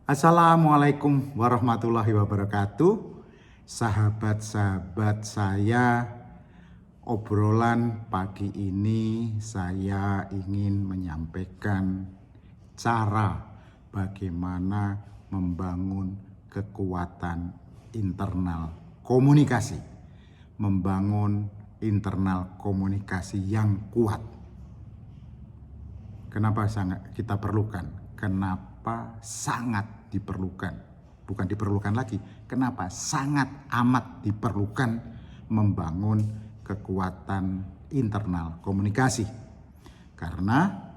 Assalamualaikum warahmatullahi wabarakatuh. Sahabat-sahabat saya, obrolan pagi ini saya ingin menyampaikan cara bagaimana membangun kekuatan internal komunikasi. Membangun internal komunikasi yang kuat. Kenapa sangat kita perlukan? Kenapa sangat diperlukan? Bukan diperlukan lagi. Kenapa sangat amat diperlukan membangun kekuatan internal komunikasi? Karena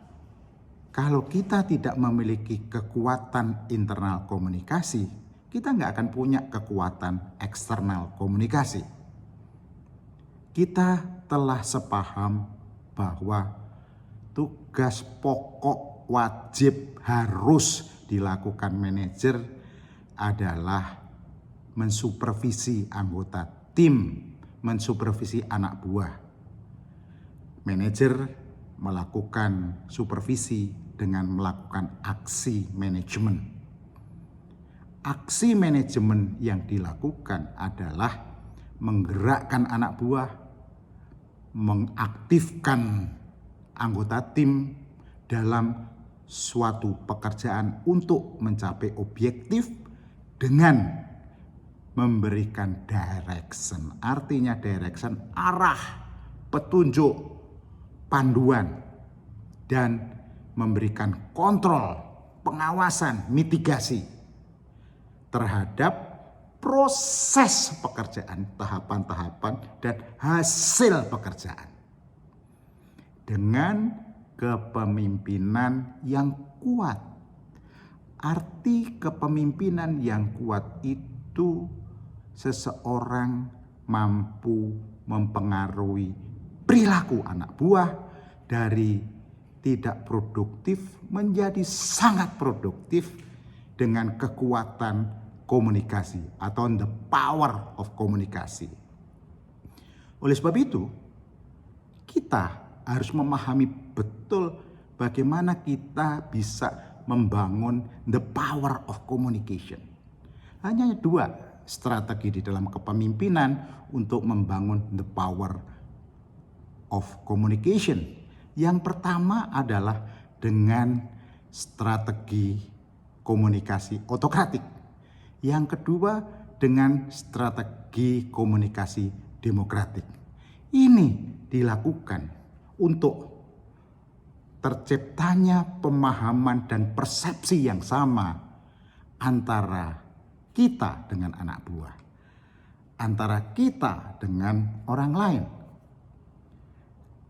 kalau kita tidak memiliki kekuatan internal komunikasi, kita nggak akan punya kekuatan eksternal komunikasi. Kita telah sepaham bahwa tugas pokok wajib harus dilakukan manajer adalah mensupervisi anggota tim, mensupervisi anak buah. Manajer melakukan supervisi dengan melakukan aksi manajemen. Aksi manajemen yang dilakukan adalah menggerakkan anak buah, mengaktifkan anggota tim dalam suatu pekerjaan untuk mencapai objektif dengan memberikan direction. Artinya direction, arah, petunjuk, panduan, dan memberikan kontrol, pengawasan, mitigasi terhadap proses pekerjaan, tahapan-tahapan, dan hasil pekerjaan. Dengan kepemimpinan yang kuat. Arti kepemimpinan yang kuat itu seseorang mampu mempengaruhi perilaku anak buah dari tidak produktif menjadi sangat produktif dengan kekuatan komunikasi atau the power of komunikasi. Oleh sebab itu, kita harus memahami betul bagaimana kita bisa membangun the power of communication. Hanya dua strategi di dalam kepemimpinan untuk membangun the power of communication. Yang pertama adalah dengan strategi komunikasi otokratik. Yang kedua dengan strategi komunikasi demokratik. Ini dilakukan untuk terciptanya pemahaman dan persepsi yang sama antara kita dengan anak buah, antara kita dengan orang lain.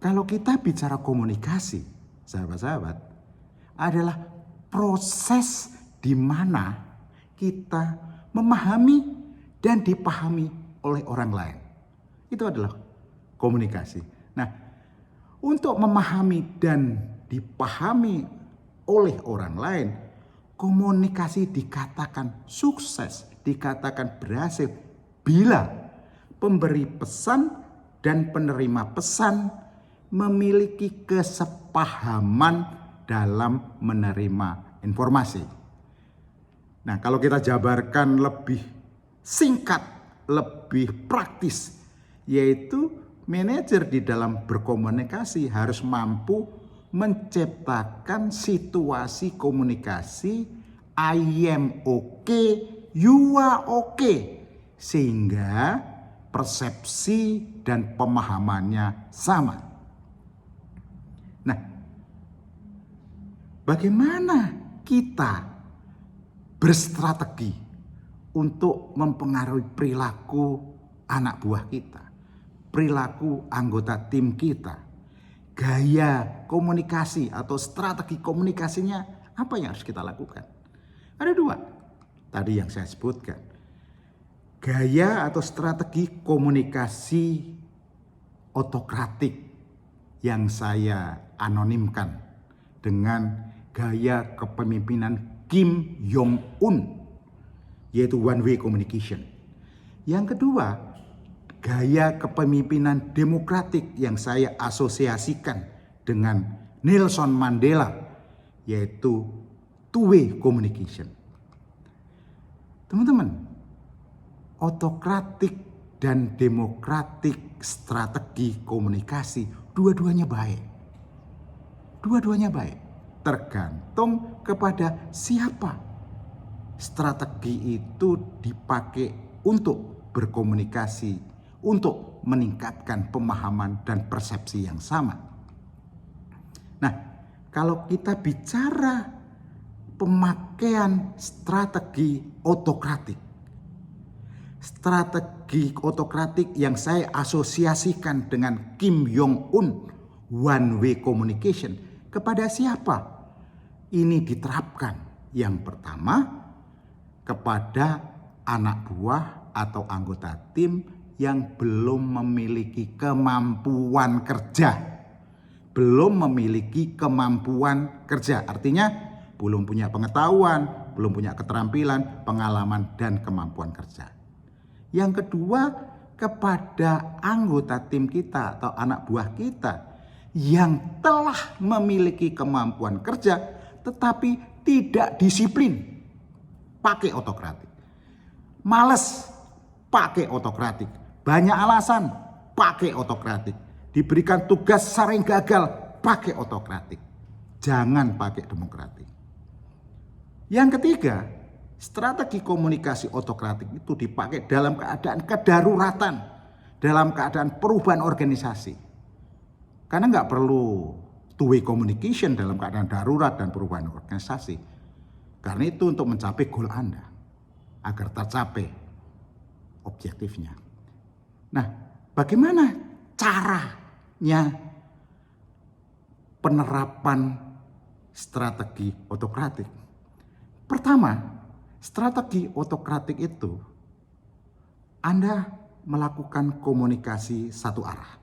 Kalau kita bicara komunikasi, sahabat-sahabat, adalah proses di mana kita memahami dan dipahami oleh orang lain. Itu adalah komunikasi. Nah, untuk memahami dan dipahami oleh orang lain, komunikasi dikatakan sukses, dikatakan berhasil bila pemberi pesan dan penerima pesan memiliki kesepahaman dalam menerima informasi. Nah, kalau kita jabarkan lebih singkat, lebih praktis, yaitu manajer di dalam berkomunikasi harus mampu menciptakan situasi komunikasi I am okay, you are okay, sehingga persepsi dan pemahamannya sama. Nah, bagaimana kita berstrategi untuk mempengaruhi perilaku anak buah kita, perilaku anggota tim kita, gaya komunikasi atau strategi komunikasinya, apa yang harus kita lakukan? Ada dua tadi yang saya sebutkan. Gaya atau strategi komunikasi otokratik yang saya anonimkan dengan gaya kepemimpinan Kim Jong-un, yaitu one way communication. Yang kedua, gaya kepemimpinan demokratik yang saya asosiasikan dengan Nelson Mandela, yaitu two-way communication. Teman-teman, otokratik dan demokratik strategi komunikasi dua-duanya baik. Dua-duanya baik, tergantung kepada siapa. Strategi itu dipakai untuk berkomunikasi, untuk meningkatkan pemahaman dan persepsi yang sama. Nah, kalau kita bicara pemakaian strategi otokratik, strategi otokratik yang saya asosiasikan dengan Kim Jong-un, one way communication, kepada siapa ini diterapkan? Yang pertama, kepada anak buah atau anggota tim yang belum memiliki kemampuan kerja. Belum memiliki kemampuan kerja, artinya belum punya pengetahuan, belum punya keterampilan, pengalaman, dan kemampuan kerja. Yang kedua, kepada anggota tim kita atau anak buah kita yang telah memiliki kemampuan kerja tetapi tidak disiplin, pakai otokratik. Males, pakai otokratik. Banyak alasan, pakai otokratik. Diberikan tugas sering gagal, pakai otokratik. Jangan pakai demokratik. Yang ketiga, strategi komunikasi otokratik itu dipakai dalam keadaan kedaruratan, dalam keadaan perubahan organisasi. Karena nggak perlu two-way communication dalam keadaan darurat dan perubahan organisasi. Karena itu untuk mencapai goal Anda, agar tercapai objektifnya. Nah, bagaimana caranya penerapan strategi otokratik? Pertama, strategi otokratik itu Anda melakukan komunikasi satu arah.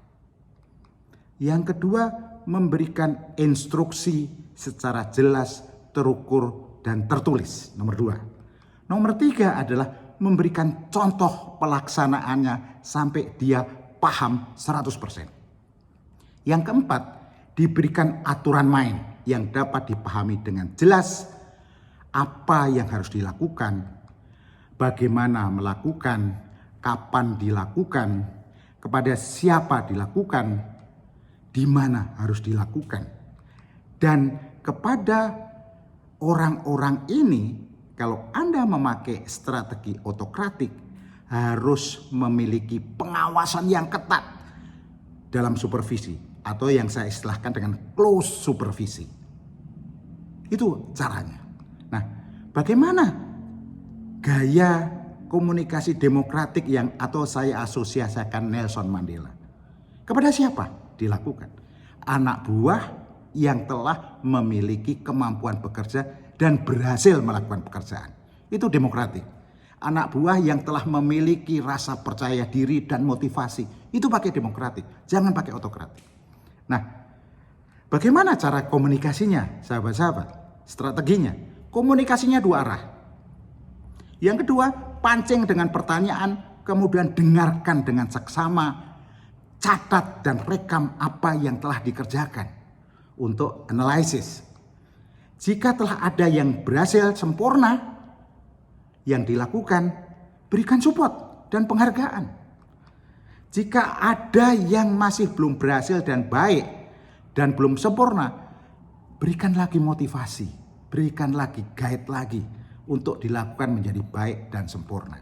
Yang kedua, memberikan instruksi secara jelas, terukur, dan tertulis. Nomor 2. Nomor 3 adalah memberikan contoh pelaksanaannya sampai dia paham 100%. Yang keempat, diberikan aturan main yang dapat dipahami dengan jelas, apa yang harus dilakukan, bagaimana melakukan, kapan dilakukan, kepada siapa dilakukan, di mana harus dilakukan. Dan kepada orang-orang ini, kalau Anda memakai strategi otokratik, harus memiliki pengawasan yang ketat dalam supervisi, atau yang saya istilahkan dengan close supervisi. Itu caranya. Nah, bagaimana gaya komunikasi demokratik yang atau saya asosiasikan Nelson Mandela? Kepada siapa dilakukan? Anak buah yang telah memiliki kemampuan bekerja dan berhasil melakukan pekerjaan. Itu demokratik. Anak buah yang telah memiliki rasa percaya diri dan motivasi. Itu pakai demokratik, jangan pakai otokratik. Nah, bagaimana cara komunikasinya, sahabat-sahabat? Strateginya, komunikasinya dua arah. Yang kedua, pancing dengan pertanyaan, kemudian dengarkan dengan seksama, catat dan rekam apa yang telah dikerjakan untuk analisis. Jika telah ada yang berhasil sempurna yang dilakukan, berikan support dan penghargaan. Jika ada yang masih belum berhasil dan baik dan belum sempurna, berikan lagi motivasi, berikan lagi guide lagi untuk dilakukan menjadi baik dan sempurna.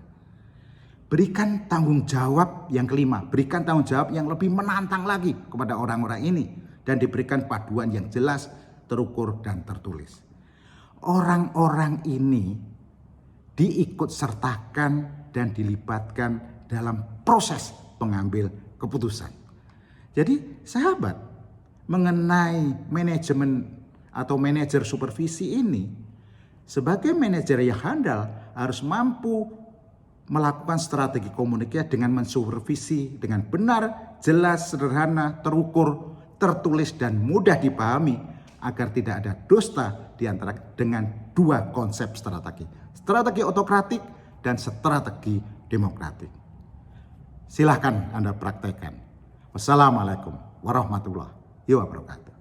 Berikan tanggung jawab yang kelima, berikan tanggung jawab yang lebih menantang lagi kepada orang-orang ini dan diberikan paduan yang jelas, terukur dan tertulis. Orang-orang ini diikut sertakan dan dilibatkan dalam proses pengambil keputusan. Jadi sahabat, mengenai manajemen atau manajer supervisi ini, sebagai manajer yang handal harus mampu melakukan strategi komunikasi dengan mensupervisi dengan benar, jelas, sederhana, terukur, tertulis dan mudah dipahami agar tidak ada dusta di antara dengan dua konsep strategi. Strategi otokratik dan strategi demokratik. Silahkan Anda praktekkan. Wassalamualaikum warahmatullahi wabarakatuh.